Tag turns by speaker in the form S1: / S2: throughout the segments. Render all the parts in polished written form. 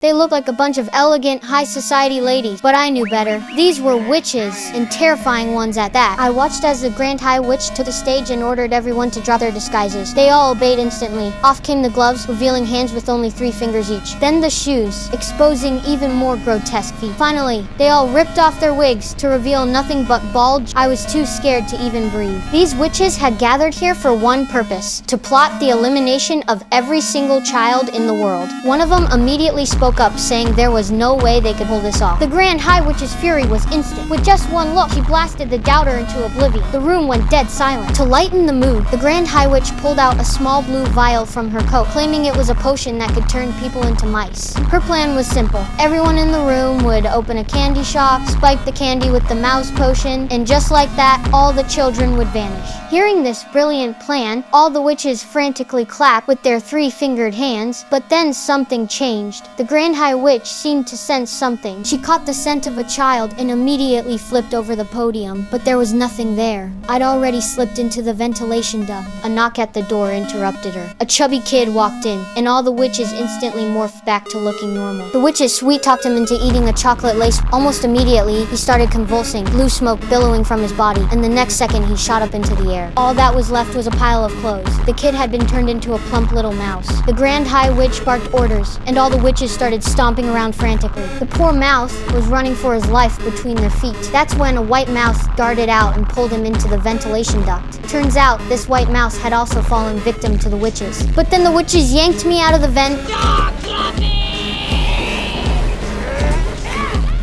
S1: They looked like a bunch of elegant, high society ladies, but I knew better. These were witches, and terrifying ones at that. I watched as the Grand High Witch took the stage and ordered everyone to drop their disguises. They all obeyed instantly. Off came the gloves, revealing hands with only 3 fingers each. Then the shoes, exposing even more grotesque feet. Finally, they all ripped off their wigs to reveal nothing but bulge. I was too scared to even breathe. These witches had gathered here for one purpose: to plot the elimination of every single child in the world. One of them immediately spoke up, saying there was no way they could pull this off. The Grand High Witch's fury was instant. With just one look, she blasted the doubter into oblivion. The room went dead silent. To lighten the mood, the Grand High Witch pulled out a small blue vial from her coat, claiming it was a potion that could turn people into mice. Her plan was simple. Everyone in the room would open a candy shop, spike the candy with the mouse potion, and just like that, all the children would vanish. Hearing this brilliant plan, all the witches frantically clapped with their 3-fingered hands, but then something changed. The Grand High Witch seemed to sense something. She caught the scent of a child and immediately flipped over the podium, but there was nothing there. I'd already slipped into the ventilation duct. A knock at the door interrupted her. A chubby kid walked in, and all the witches instantly morphed back to looking normal. The witches sweet-talked him into eating a chocolate lace. Almost immediately, he started convulsing, blue smoke billowing from his body, and the next second he shot up into the air. All that was left was a pile of clothes. The kid had been turned into a plump little mouse. The Grand High Witch barked orders, and all the witches started stomping around frantically. The poor mouse was running for his life between their feet. That's when a white mouse darted out and pulled him into the ventilation duct. Turns out, this white mouse had also fallen victim to the witches. But then the witches yanked me out of the vent,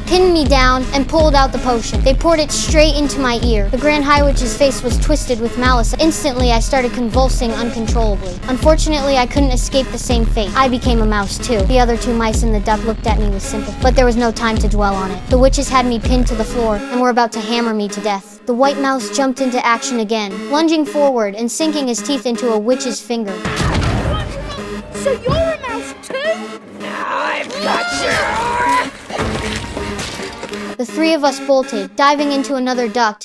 S1: pinned me down, and pulled out the potion. They poured it straight into my ear. The Grand High Witch's face was twisted with malice. Instantly, I started convulsing uncontrollably. Unfortunately, I couldn't escape the same fate. I became a mouse too. The other 2 mice in the duct looked at me with sympathy, but there was no time to dwell on it. The witches had me pinned to the floor and were about to hammer me to death. The white mouse jumped into action again, lunging forward and sinking his teeth into a witch's finger.
S2: So you're a mouse too?
S3: Now I've got you!
S1: The 3 of us bolted, diving into another duct